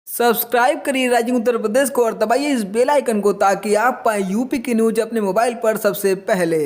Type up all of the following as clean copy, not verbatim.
Subscribe करिए rising Uttar Pradesh को और दबाइए इस बेल आइकन को ताकि आप पाए यूपी की न्यूज अपने मोबाइल पर सबसे पहले।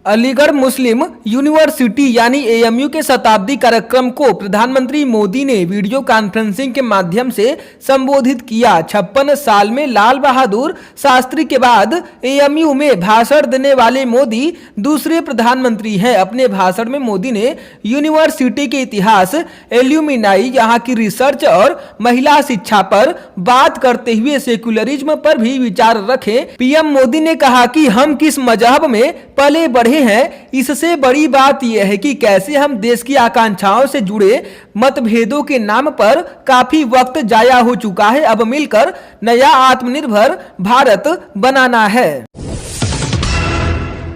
अलीगढ़ मुस्लिम यूनिवर्सिटी यानी एएमयू के शताब्दी कार्यक्रम को प्रधानमंत्री मोदी ने वीडियो कॉन्फ्रेंसिंग के माध्यम से संबोधित किया। 56 साल में लाल बहादुर शास्त्री के बाद एएमयू में भाषण देने वाले मोदी दूसरे प्रधानमंत्री हैं। अपने भाषण में मोदी ने यूनिवर्सिटी के इतिहास, एल्यूमिनाई, यहाँ की रिसर्च और महिला शिक्षा पर बात करते हुए सेक्युलरिज्म पर भी विचार रखे। पीएम मोदी ने कहा कि हम किस मजहब में पले बढ़े हैं, इससे बड़ी बात यह है कि कैसे हम देश की आकांक्षाओं से जुड़े मतभेदों के नाम पर काफी वक्त जाया हो चुका है। अब मिलकर नया आत्मनिर्भर भारत बनाना है।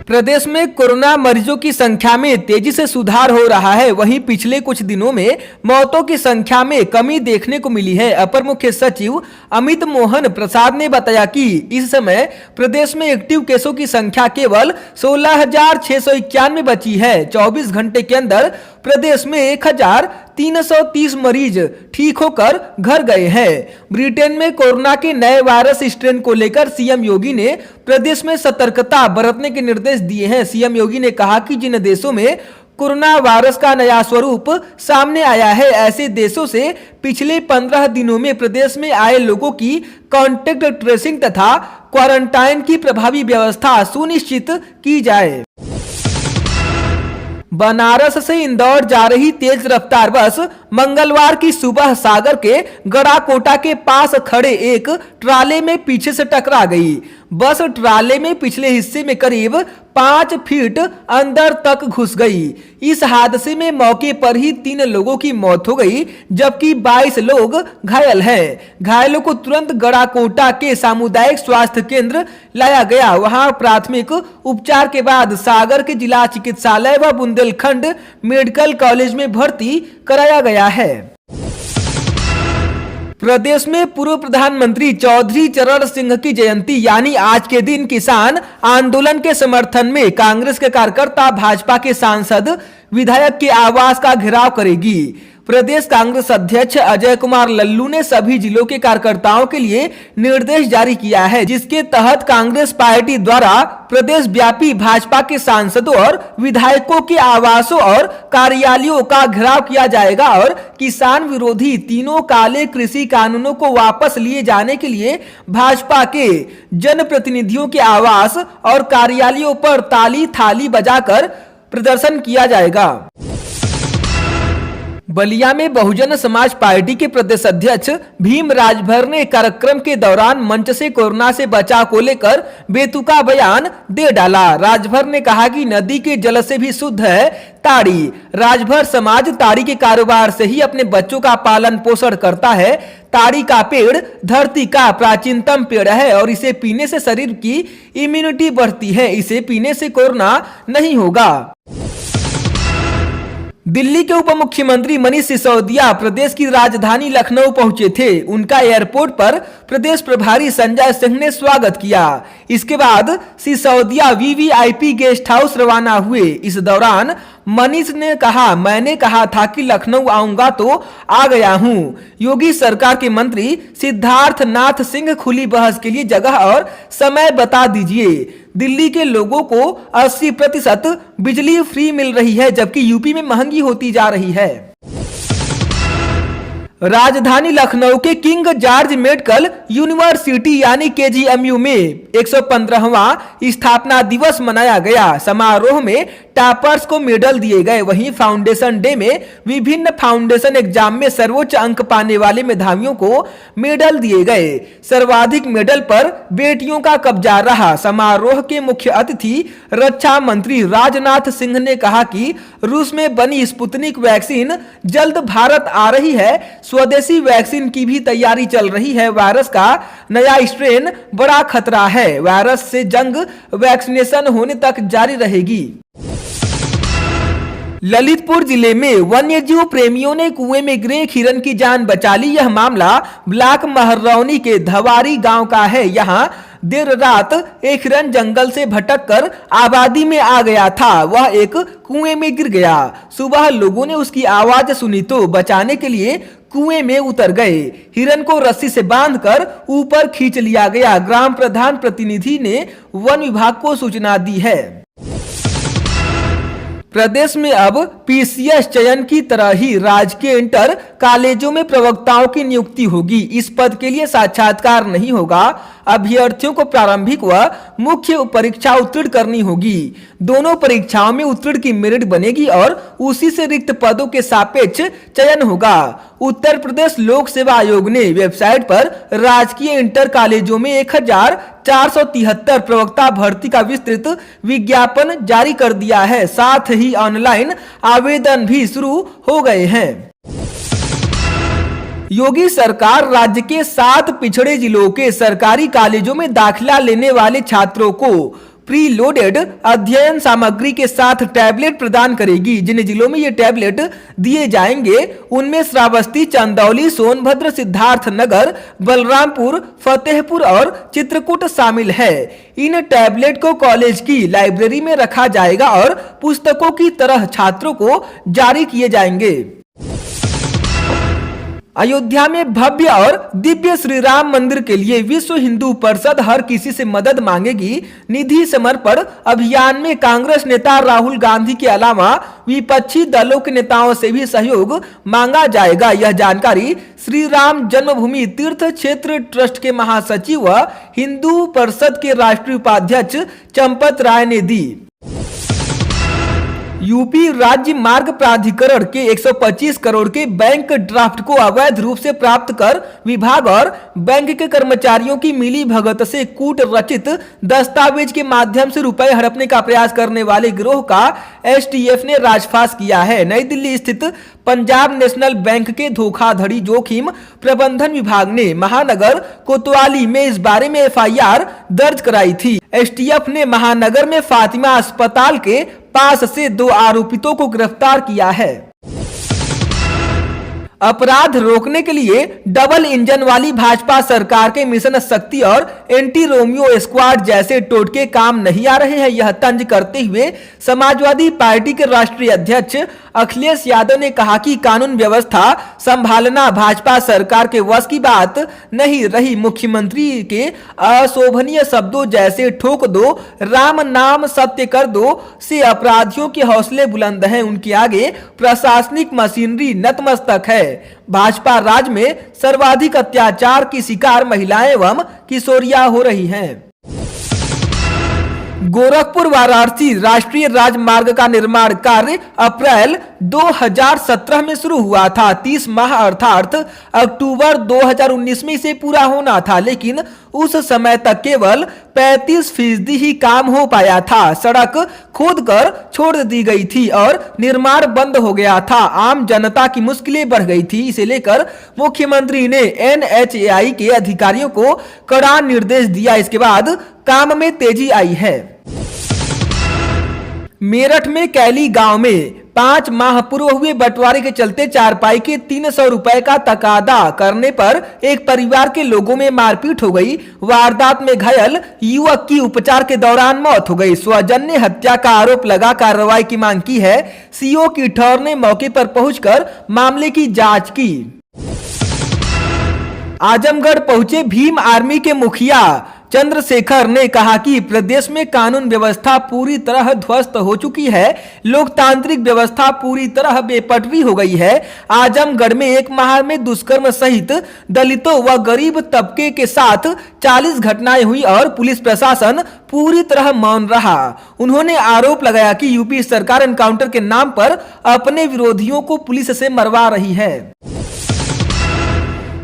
प्रदेश में कोरोना मरीजों की संख्या में तेजी से सुधार हो रहा है। वहीं पिछले कुछ दिनों में मौतों की संख्या में कमी देखने को मिली है। अपर मुख्य सचिव अमित मोहन प्रसाद ने बताया कि इस समय प्रदेश में एक्टिव केसों की संख्या केवल 16,691 बची है। 24 घंटे के अंदर प्रदेश में 1,330 मरीज ठीक होकर घर गए हैं। ब्रिटेन में कोरोना के नए वायरस स्ट्रेन को लेकर सीएम योगी ने प्रदेश में सतर्कता बरतने के निर्देश दिए हैं। सीएम योगी ने कहा कि जिन देशों में कोरोना वायरस का नया स्वरूप सामने आया है, ऐसे देशों से पिछले 15 दिनों में प्रदेश में आए लोगों की कॉन्टैक्ट ट्रेसिंग तथा क्वारंटाइन की प्रभावी व्यवस्था सुनिश्चित की जाए। बनारस से इंदौर जा रही तेज रफ्तार बस मंगलवार की सुबह सागर के गड़ाकोटा के पास खड़े एक ट्राले में पीछे से टकरा गई। बस ट्राले में पिछले हिस्से में करीब 5 फीट अंदर तक घुस गई। इस हादसे में मौके पर ही 3 लोगों की मौत हो गई, जबकि 22 लोग घायल हैं। घायलों को तुरंत गड़ाकोटा के सामुदायिक स्वास्थ्य केंद्र लाया गया। वहां प्राथमिक उपचार के बाद सागर के जिला चिकित्सालय व बुंदेलखंड मेडिकल कॉलेज में भर्ती कराया गया है। प्रदेश में पूर्व प्रधानमंत्री चौधरी चरण सिंह की जयंती यानी आज के दिन किसान आंदोलन के समर्थन में कांग्रेस के कार्यकर्ता भाजपा के सांसद विधायक के आवास का घेराव करेगी। प्रदेश कांग्रेस अध्यक्ष अजय कुमार लल्लू ने सभी जिलों के कार्यकर्ताओं के लिए निर्देश जारी किया है, जिसके तहत कांग्रेस पार्टी द्वारा प्रदेश व्यापी भाजपा के सांसदों और विधायकों के आवासों और कार्यालयों का घेराव किया जाएगा और किसान विरोधी तीनों काले कृषि कानूनों को वापस लिए जाने के लिए भाजपा के जनप्रतिनिधियों के आवास और कार्यालयों पर ताली थाली बजाकर प्रदर्शन किया जाएगा। बलिया में बहुजन समाज पार्टी के प्रदेश अध्यक्ष भीम राजभर ने कार्यक्रम के दौरान मंच से कोरोना से बचाव को लेकर बेतुका बयान दे डाला। राजभर ने कहा कि नदी के जल से भी शुद्ध है ताड़ी। राजभर समाज ताड़ी के कारोबार से ही अपने बच्चों का पालन पोषण करता है। ताड़ी का पेड़ धरती का प्राचीनतम पेड़ है और इसे पीने से शरीर की इम्यूनिटी बढ़ती है। इसे पीने से कोरोना नहीं होगा। दिल्ली के उप मुख्यमंत्री मनीष सिसोदिया प्रदेश की राजधानी लखनऊ पहुंचे थे। उनका एयरपोर्ट पर प्रदेश प्रभारी संजय सिंह ने स्वागत किया। इसके बाद सिसोदिया वीवीआईपी गेस्ट हाउस रवाना हुए। इस दौरान मनीष ने कहा, मैंने कहा था कि लखनऊ आऊंगा तो आ गया हूं। योगी सरकार के मंत्री सिद्धार्थ नाथ सिंह खुली बहस के लिए जगह और समय बता दीजिए। दिल्ली के लोगों को 80% बिजली फ्री मिल रही है, जबकि यूपी में महंगी होती जा रही है। राजधानी लखनऊ के किंग जॉर्ज मेडिकल यूनिवर्सिटी यानी केजीएमयू में 115वां स्थापना दिवस मनाया गया। समारोह में टॉपर्स को मेडल दिए गए। वहीं फाउंडेशन डे में विभिन्न फाउंडेशन एग्जाम में सर्वोच्च अंक पाने वाले मेधावियों को मेडल दिए गए। सर्वाधिक मेडल पर बेटियों का कब्जा रहा। समारोह के मुख्य अतिथि रक्षा मंत्री राजनाथ सिंह ने कहा कि रूस में बनी स्पुतनिक वैक्सीन जल्द भारत आ रही है। स्वदेशी वैक्सीन की भी तैयारी चल रही है। वायरस का नया स्ट्रेन बड़ा खतरा है। वायरस से जंग वैक्सीनेशन होने तक जारी रहेगी। ललितपुर जिले में वन्यजीव प्रेमियों ने कुएं में गिरे हिरन की जान बचा ली। यह मामला ब्लॉक महरौनी के धवारी गांव का है। यहां देर रात एक हिरन जंगल से भटककर आबादी में आ गया था। वह एक कुएं में गिर गया। सुबह लोगों ने उसकी आवाज सुनी तो बचाने के लिए कुएं में उतर गए। हिरन को रस्सी से बांधकर ऊपर खींच लिया गया। ग्राम प्रधान प्रतिनिधि ने वन विभाग को सूचना दी है। प्रदेश में अब पीसीएस चयन की तरह ही राजकीय इंटर कॉलेजों में प्रवक्ताओं की नियुक्ति होगी। इस पद के लिए साक्षात्कार नहीं होगा। अभ्यर्थियों को प्रारंभिक व मुख्य परीक्षा उत्तीर्ण करनी होगी। दोनों परीक्षाओं में उत्तीर्ण की मेरिट बनेगी और उसी से रिक्त पदों के सापेक्ष चयन होगा। उत्तर प्रदेश लोक सेवा आयोग ने वेबसाइट पर राजकीय इंटर कॉलेजों में 1473 प्रवक्ता भर्ती का विस्तृत विज्ञापन जारी कर दिया है। साथ ही ऑनलाइन आवेदन भी शुरू हो गए हैं। योगी सरकार राज्य के 7 पिछड़े जिलों के सरकारी कॉलेजों में दाखिला लेने वाले छात्रों को प्रीलोडेड अध्ययन सामग्री के साथ टैबलेट प्रदान करेगी। जिन जिलों में ये टैबलेट दिए जाएंगे उनमें श्रावस्ती, चंदौली, सोनभद्र, सिद्धार्थनगर, बलरामपुर, फतेहपुर और चित्रकूट शामिल है। इन टैबलेट को कॉलेज की लाइब्रेरी में रखा जाएगा और पुस्तकों की तरह छात्रों को जारी किए जाएंगे। अयोध्या में भव्य और दिव्य श्री राम मंदिर के लिए विश्व हिंदू परिषद हर किसी से मदद मांगेगी। निधि समर्पण अभियान में कांग्रेस नेता राहुल गांधी के अलावा विपक्षी दलों के नेताओं से भी सहयोग मांगा जाएगा। यह जानकारी श्री राम जन्मभूमि तीर्थ क्षेत्र ट्रस्ट के महासचिव व हिंदू परिषद के राष्ट्रीय उपाध्यक्ष चंपत राय ने दी। यूपी राज्य मार्ग प्राधिकरण के 125 करोड़ के बैंक ड्राफ्ट को अवैध रूप से प्राप्त कर विभाग और बैंक के कर्मचारियों की मिली भगत से कूट रचित दस्तावेज के माध्यम से रुपए हड़पने का प्रयास करने वाले गिरोह का एसटीएफ ने राजफाश किया है। नई दिल्ली स्थित पंजाब नेशनल बैंक के धोखाधड़ी जोखिम प्रबंधन विभाग ने महानगर कोतवाली में इस बारे में एफआईआर दर्ज कराई थी। एसटीएफ ने महानगर में फातिमा अस्पताल के पास से 2 आरोपितों को गिरफ्तार किया है। अपराध रोकने के लिए डबल इंजन वाली भाजपा सरकार के मिशन शक्ति और एंटी रोमियो स्क्वाड जैसे टोटके काम नहीं आ रहे हैं। यह तंज करते हुए समाजवादी पार्टी के राष्ट्रीय अध्यक्ष अखिलेश यादव ने कहा कि कानून व्यवस्था संभालना भाजपा सरकार के वश की बात नहीं रही। मुख्यमंत्री के अशोभनीय शब्दों जैसे ठोक दो, राम नाम सत्य कर दो से अपराधियों के हौसले बुलंद हैं। उनके आगे प्रशासनिक मशीनरी नतमस्तक है। भाजपा राज में सर्वाधिक अत्याचार की शिकार महिलाएं एवं किशोरियां हो रही हैं। गोरखपुर वाराणसी राष्ट्रीय राजमार्ग का निर्माण कार्य अप्रैल 2017 में शुरू हुआ था। 30 माह अर्थात अक्टूबर 2019 में इसे पूरा होना था, लेकिन उस समय तक केवल 35% ही काम हो पाया था। सड़क खोदकर छोड़ दी गई थी और निर्माण बंद हो गया था। आम जनता की मुश्किलें बढ़ गई थी। इसे लेकर मुख्यमंत्री ने NHAI के अधिकारियों को कड़ा निर्देश दिया। इसके बाद काम में तेजी आई है। मेरठ में कैली गांव में 5 माह पूर्व हुए बंटवारे के चलते चारपाई के 300 रुपए का तकादा करने पर एक परिवार के लोगों में मारपीट हो गई। वारदात में घायल युवक की उपचार के दौरान मौत हो गई। सौजन्य हत्या का आरोप लगा कार्रवाई की मांग की है। सीओ की ठौर ने मौके पर पहुंचकर मामले की जांच की। आजमगढ़ पहुंचे भीम आर्मी के मुखिया चंद्रशेखर ने कहा कि प्रदेश में कानून व्यवस्था पूरी तरह ध्वस्त हो चुकी है। लोकतांत्रिक व्यवस्था पूरी तरह बेपटरी हो गई है। आजमगढ़ में 1 माह में दुष्कर्म सहित दलितों व गरीब तबके के साथ 40 घटनाएं हुई और पुलिस प्रशासन पूरी तरह मौन रहा। उन्होंने आरोप लगाया कि यूपी सरकार एनकाउंटर के नाम पर अपने विरोधियों को पुलिस से मरवा रही है।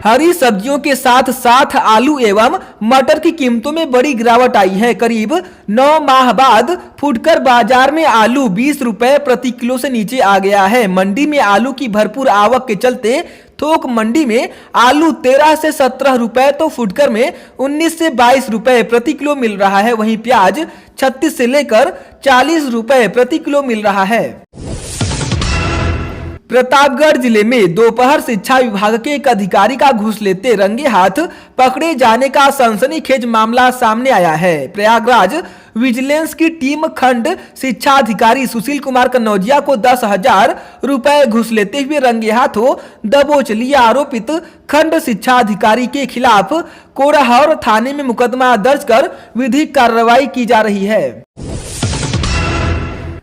हरी सब्जियों के साथ साथ आलू एवं मटर की कीमतों में बड़ी गिरावट आई है। करीब 9 माह बाद फुटकर बाजार में आलू 20 रुपए प्रति किलो से नीचे आ गया है। मंडी में आलू की भरपूर आवक के चलते थोक मंडी में आलू 13 से 17 रुपए तो फुटकर में 19 से 22 रुपए प्रति किलो मिल रहा है। वहीं प्याज 36 से लेकर 40 रुपए प्रति किलो मिल रहा है। प्रतापगढ़ जिले में दोपहर शिक्षा विभाग के एक अधिकारी का घूस लेते रंगे हाथ पकड़े जाने का सनसनीखेज मामला सामने आया है। प्रयागराज विजिलेंस की टीम खंड शिक्षा अधिकारी सुशील कुमार कन्नौजिया को 10,000 रुपए घूस लेते हुए रंगे हाथों दबोच लिया। आरोपित खंड शिक्षा अधिकारी के खिलाफ कोराहौर थाने में मुकदमा दर्ज कर विधिक कार्रवाई की जा रही है।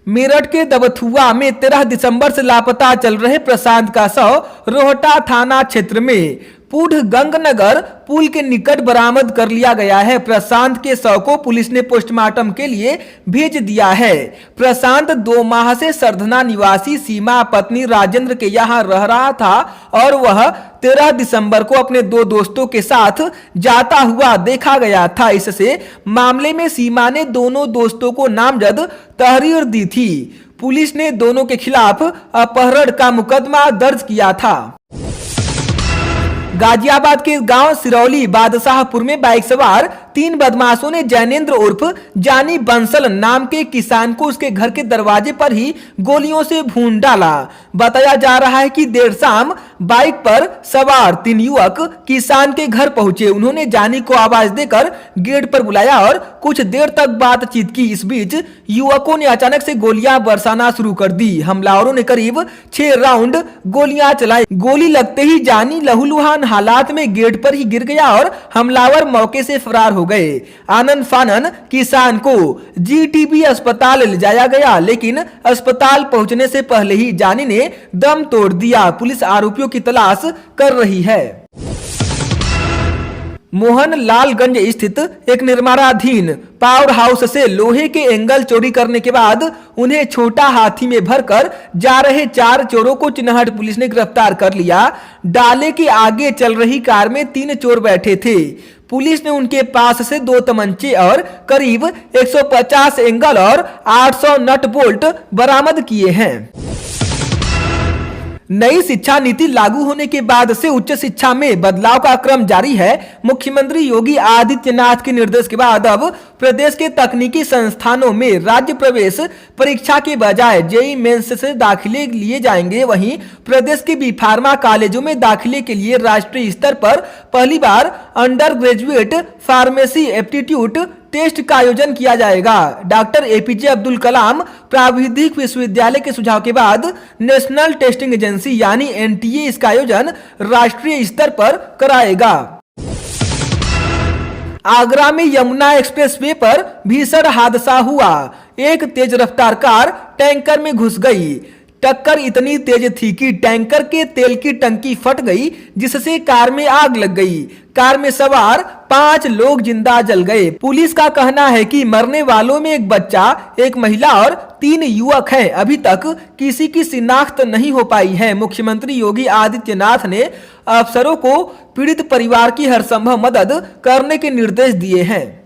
मेरठ के दबथुआ में 13 दिसंबर से लापता चल रहे प्रशांत का शव रोहटा थाना क्षेत्र में पूढ़ गंगनगर पुल के निकट बरामद कर लिया गया है। प्रशांत के शव को पुलिस ने पोस्टमार्टम के लिए भेज दिया है। प्रशांत 2 माह से सरधना निवासी सीमा पत्नी राजेंद्र के यहाँ रह रहा था और वह 13 दिसंबर को अपने 2 दोस्तों के साथ जाता हुआ देखा गया था। इससे मामले में सीमा ने दोनों दोस्तों को नामजद तहरीर दी थी। पुलिस ने दोनों के खिलाफ अपहरण का मुकदमा दर्ज किया था। गाजियाबाद के गांव सिरौली बादशाहपुर में बाइक सवार 3 बदमाशों ने जैनेंद्र उर्फ जानी बंसल नाम के किसान को उसके घर के दरवाजे पर ही गोलियों से भून डाला। बताया जा रहा है कि देर शाम बाइक पर सवार 3 युवक किसान के घर पहुंचे। उन्होंने जानी को आवाज देकर गेट पर बुलाया और कुछ देर तक बातचीत की। इस बीच युवकों ने अचानक से गोलियां बरसाना शुरू कर दी। हमलावरों ने करीब 6 राउंड गोलियां चलाई। गोली लगते ही जानी लहूलुहान हालात में गेट पर ही गिर गया और हमलावर मौके से फरार हो गए। आनन फानन किसान को जीटीबी अस्पताल ले जाया गया, लेकिन अस्पताल पहुंचने से पहले ही जानी ने दम तोड़ दिया। पुलिस आरोपियों की तलाश कर रही है। मोहन लालगंज स्थित एक निर्माणाधीन पावर हाउस से लोहे के एंगल चोरी करने के बाद उन्हें छोटा हाथी में भरकर जा रहे 4 चोरों को चिन्हट पुलिस ने गिरफ्तार कर लिया। डाले के आगे चल रही कार में 3 चोर बैठे थे। पुलिस ने उनके पास से 2 तमंचे और करीब 150 एंगल और 800 नट बोल्ट बरामद किए हैं। नई शिक्षा नीति लागू होने के बाद से उच्च शिक्षा में बदलाव का क्रम जारी है। मुख्यमंत्री योगी आदित्यनाथ के निर्देश के बाद अब प्रदेश के तकनीकी संस्थानों में राज्य प्रवेश परीक्षा के बजाय जेईई मेंस से दाखिले लिए जाएंगे। वहीं प्रदेश के बी फार्मा कॉलेजों में दाखिले के लिए राष्ट्रीय स्तर पर पहली बार under graduate pharmacy aptitude test का आयोजन किया जाएगा। डॉक्टर एपीजे अब्दुल कलाम प्राविधिक विश्वविद्यालय के सुझाव के बाद नेशनल टेस्टिंग एजेंसी यानी एनटीए इसका आयोजन राष्ट्रीय स्तर पर कराएगा। आगरा में यमुना एक्सप्रेसवे पर भीषण हादसा हुआ। एक तेज रफ्तार कार टैंकर में घुस गई। टक्कर इतनी तेज थी कि टैंकर के तेल की टंकी फट गई, जिससे कार में आग लग गई। कार में सवार 5 लोग जिंदा जल गए। पुलिस का कहना है कि मरने वालों में एक बच्चा, एक महिला और 3 युवक हैं। अभी तक किसी की शिनाख्त नहीं हो पाई है। मुख्यमंत्री योगी आदित्यनाथ ने अफसरों को पीड़ित परिवार की हर संभव मदद करने के निर्देश दिए हैं।